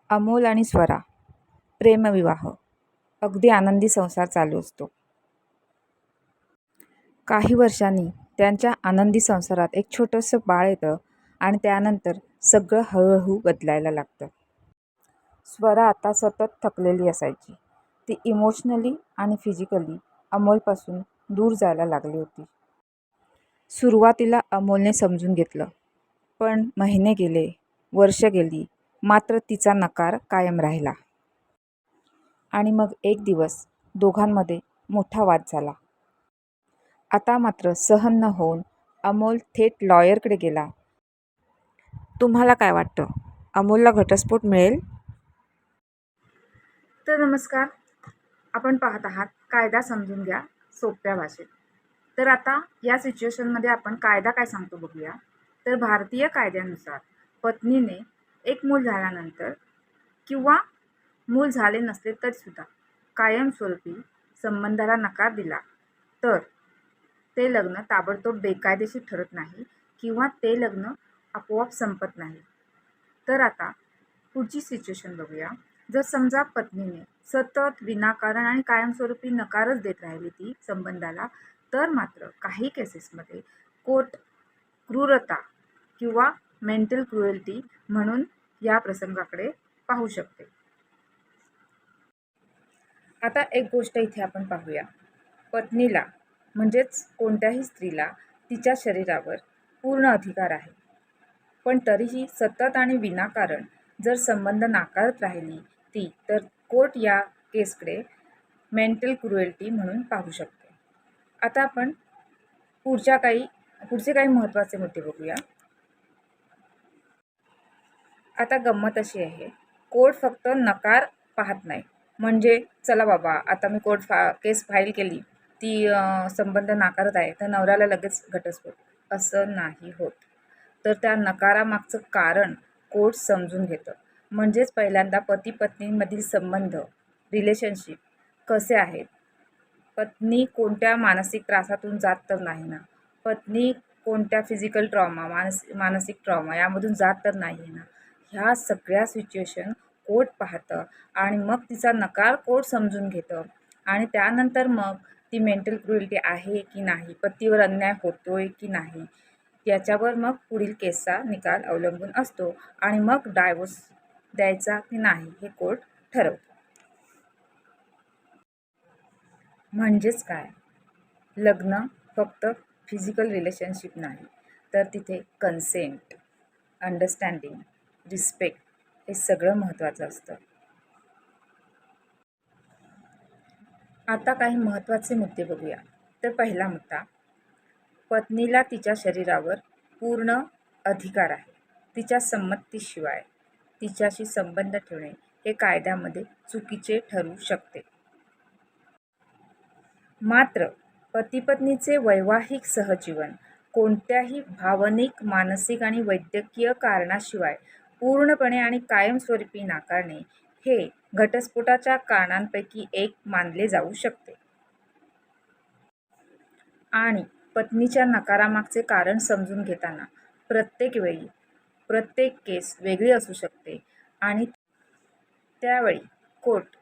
अमोल आणि स्वरा प्रेमविवाह. अगदी आनंदी संसार चालू असतो. काही वर्षांनी त्यांच्या आनंदी संसारात एक छोटंसं बाळ येतं आणि त्यानंतर सगळं हळूहळू बदलायला लागतं. स्वरा आता सतत थकलेली असायची. ती इमोशनली आणि फिजिकली अमोलपासून दूर जायला लागली होती. सुरुवातीला अमोलने समजून घेतलं, पण महिने गेले, वर्ष गेली, मात्र तिचा नकार कायम राहिला. आणि मग एक दिवस दोघांमध्ये मोठा वाद झाला. आता मात्र सहन न होऊन अमोल थेट लॉयरकडे गेला. तुम्हाला काय वाटतं, अमोलला घटस्फोट मिळेल? तर नमस्कार, आपण पाहत आहात कायदा समजून घ्या सोप्या भाषेत. तर आता या सिच्युएशनमध्ये आपण कायदा काय सांगतो बघूया. तर भारतीय कायद्यानुसार पत्नीने एक मूल झाल्यानंतर किंवा मूल झाले नसले तरीसुद्धा कायमस्वरूपी संबंधाला नकार दिला तर ते लग्न ताबडतोब बेकायदेशीर ठरत नाही किंवा ते लग्न आपोआप संपत नाही. तर आता पुढची सिच्युएशन बघूया. जर समजा पत्नीने सतत विनाकारण आणि कायमस्वरूपी नकारच देत राहिली ती संबंधाला, तर मात्र काही केसेसमध्ये कोर्ट क्रूरता किंवा मेंटल क्रुएल्टी म्हणून या प्रसंगाकडे पाहू शकते. आता एक गोष्ट इथे आपण पाहूया. पत्नीला म्हणजेच कोणत्याही स्त्रीला तिच्या शरीरावर पूर्ण अधिकार आहे, पण तरीही सतत आणि विनाकारण जर संबंध नाकारत राहिली ती, तर कोर्ट या केसकडे मेंटल क्रुएल्टी म्हणून पाहू शकते. आता आपण पुढचे काही महत्त्वाचे मुद्दे बघूया. आता गंमत अशी आहे, कोर्ट फक्त नकार पाहत नाही, म्हणजे चला बाबा आता मी केस फाईल केली, ती संबंध नाकारत आहे, तर नवऱ्याला लगेच घटस्फोट, असं नाही होत. तर त्या नकारामागचं कारण कोर्ट समजून घेतं. म्हणजेच पहिल्यांदा पती पत्नींमधील संबंध, रिलेशनशिप कसे आहेत, पत्नी कोणत्या मानसिक त्रासातून जात तर नाही ना, पत्नी कोणत्या फिजिकल ट्रॉमा, मानसिक ट्रॉमा यामधून जात तर नाही आहे ना, ह्या सगळ्या सिच्युएशन कोर्ट पाहतं आणि मग तिचा नकार कोर्ट समजून घेतं. आणि त्यानंतर मग ती मेंटल क्रुएल्टी आहे की नाही, पतीवर अन्याय होतोय की नाही, याच्यावर मग पुढील केसचा निकाल अवलंबून असतो आणि मग डायव्होर्स द्यायचा की नाही हे कोर्ट ठरवतो. म्हणजेच काय, लग्न फक्त फिजिकल रिलेशनशिप नाही, तर तिथे कन्सेंट, अंडरस्टँडिंग, रिस्पेक्ट हे सगळं महत्त्वाचं असतं. आता काही महत्त्वाचे मुद्दे बघूया. तर पहिला मुद्दा, पत्नीला तिच्या शरीरावर पूर्ण अधिकार आहे. तिच्या संमतीशिवाय तिच्याशी संबंध ठेवणे हे कायद्यामध्ये चुकीचे ठरू शकते. मात्र पती-पत्नीचे वैवाहिक सहजीवन कोणत्याही भावनिक, मानसिक आणि वैद्यकीय कारणाशिवाय पूर्णपणे आणि कायमस्वरूपी नाकारणे हे घटस्फोटाच्या कारणांपैकी एक मानले जाऊ शकते. आणि पत्नीच्या नकारामागचे कारण समजून घेताना प्रत्येक वेळी प्रत्येक केस वेगळी असू शकते आणि त्यावेळी कोर्ट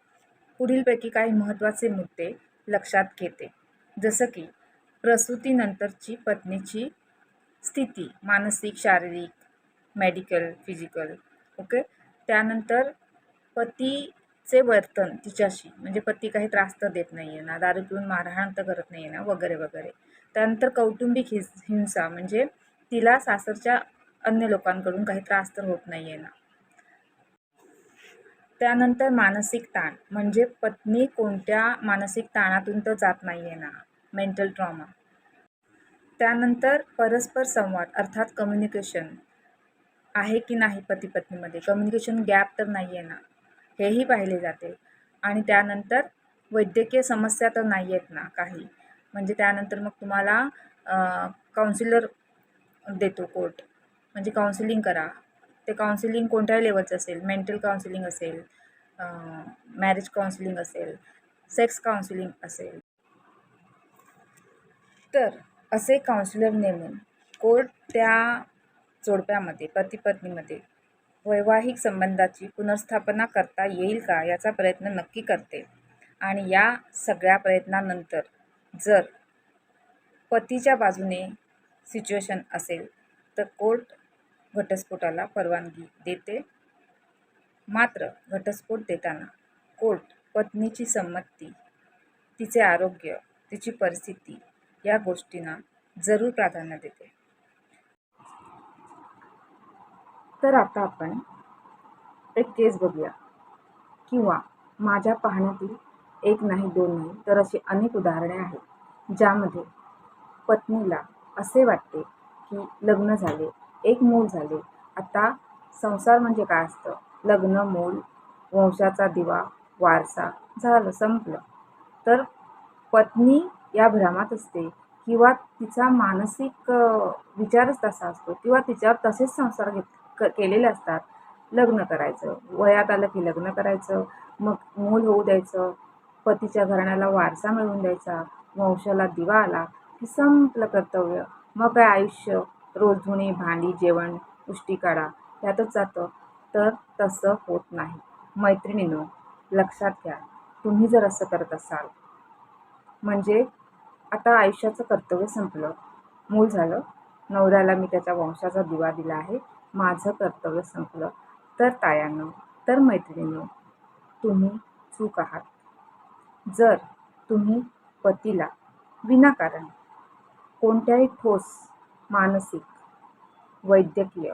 पुढीलपैकी काही महत्त्वाचे मुद्दे लक्षात घेते. जसं की प्रसूतीनंतरची पत्नीची स्थिती, मानसिक, शारीरिक, मेडिकल, फिजिकल, ओके. त्यानंतर पतीचे वर्तन तिच्याशी, म्हणजे पती काही त्रास तर देत नाही आहे ना, दारू पिऊन मारहाण तर करत नाही आहे ना, वगैरे वगैरे. त्यानंतर कौटुंबिक हिंसा, म्हणजे तिला सासरच्या अन्य लोकांकडून काही त्रास तर होत नाही आहे ना. त्यानंतर मानसिक ताण, म्हणजे पत्नी कोणत्या मानसिक ताणातून तर जात नाही आहे ना, मेंटल ट्रॉमा. त्यानंतर परस्पर संवाद अर्थात कम्युनिकेशन आहे की नाही पती पत्नीमध्ये, कम्युनिकेशन गॅप तर नाही आहे ना, हेही पाहिले जाते. आणि त्यानंतर वैद्यकीय समस्या तर नाही आहेत ना काही, म्हणजे त्यानंतर मग तुम्हाला काउन्सिलर देतो कोर्ट, म्हणजे काउन्सिलिंग करा. ते काउन्सिलिंग कोणत्याही लेवलचं असेल, मेंटल काउन्सिलिंग असेल, मॅरेज काउन्सिलिंग असेल, सेक्स काउन्सिलिंग असेल. तर असे काउन्सिलर नेमून कोर्ट त्या जोडप्यामध्ये, पती पत्नीमध्ये वैवाहिक संबंधाची पुनर्स्थापना करता येईल का याचा प्रयत्न नक्की करते. आणि या सगळ्या प्रयत्नानंतर जर पतीच्या बाजूने सिच्युएशन असेल तर कोर्ट घटस्फोटाला परवानगी देते. मात्र घटस्फोट देताना कोर्ट पत्नीची संमती, तिचे आरोग्य, तिची परिस्थिती या गोष्टींना जरूर प्राधान्य देते. तर आता आपण एक केस बघूया, किंवा माझ्या पाहण्यातील एक नाही, दोन नाही, तर अशी अनेक उदाहरणे आहेत ज्यामध्ये पत्नीला असे वाटते की लग्न झाले, एक मूल झाले, आता संसार म्हणजे काय असतं, लग्न, मूल, वंशाचा दिवा, वारसा, झालं, संपलं. तर पत्नी या भ्रमात असते, किंवा तिचा मानसिक विचारच तसा असतो, किंवा तिच्यावर तसेच संस्कार केलेले असतात. लग्न करायचं, वयात आलं की लग्न करायचं, मग मूल होऊ द्यायचं, पतीच्या घराण्याला वारसा मिळवून द्यायचा, वंशाला दिवा आला की संपलं कर्तव्य. मग काय आयुष्य रोज धुणी, भांडी, जेवण, उष्टी काढा यातच जातं. तर तसं होत नाही. मैत्रिणींनो, लक्षात घ्या, तुम्ही जर असं करत असाल म्हणजे आता आयुष्याचं कर्तव्य संपलं, मूल झालं, नवऱ्याला मी त्याच्या वंशाचा दिवा दिला आहे, माझं कर्तव्य संपलं. तर तायांनो, तर मैत्रिणींनो, तुम्ही चूक आहात. जर तुम्ही पतीला विनाकारण कोणत्याही ठोस मानसिक, वैद्यकीय,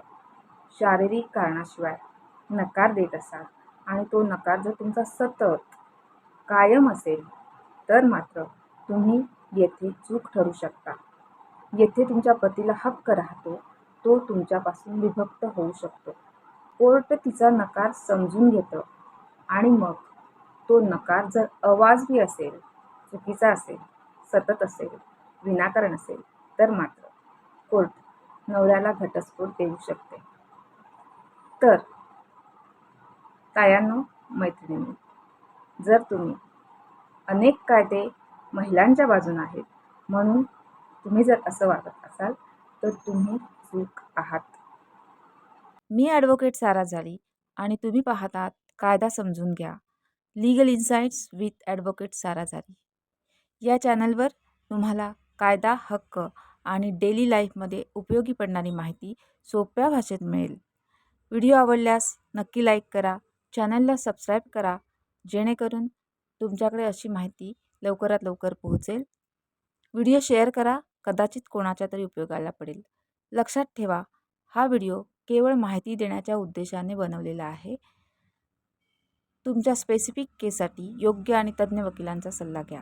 शारीरिक कारणाशिवाय नकार देत असाल आणि तो नकार जर तुमचा सतत कायम असेल, तर मात्र तुम्ही येथे चूक ठरू शकता. येथे तुमच्या पतीला हक्क राहतो, तो तुमच्यापासून विभक्त होऊ शकतो. कोर्ट तिचा नकार समजून घेतं आणि मग तो नकार जर अवाजवी असेल, चुकीचा असेल, सतत असेल, विनाकारण असेल, तर मात्र कोर्ट नवऱ्याला घटस्फोट देऊ शकते. तर तायांनो, मैत्रिणींनो, जर तुम्ही अनेक कायदे महिलांच्या बाजून आहेत म्हणून तुम्ही जर असं वागत असाल तर तुम्ही चूक आहात. मी ॲडव्होकेट सारा जाळी आणि तुम्ही पाहतात कायदा समजून घ्या, लीगल इन्साइट्स विथ ॲडव्होकेट सारा जाळी. या चॅनलवर तुम्हाला कायदा, हक्क आणि डेली लाईफमध्ये उपयोगी पडणारी माहिती सोप्या भाषेत मिळेल. व्हिडिओ आवडल्यास नक्की लाईक करा, चॅनलला सबस्क्राईब करा, जेणेकरून तुमच्याकडे अशी माहिती लवकरात लवकर पोहोचेल. व्हिडिओ शेअर करा, कदाचित कोणाच्या तरी उपयोगाला पडेल. लक्षात ठेवा, हा व्हिडिओ केवळ माहिती देण्याच्या उद्देशाने बनवलेला आहे. तुमच्या स्पेसिफिक केससाठी योग्य आणि तज्ज्ञ वकिलांचा सल्ला घ्या.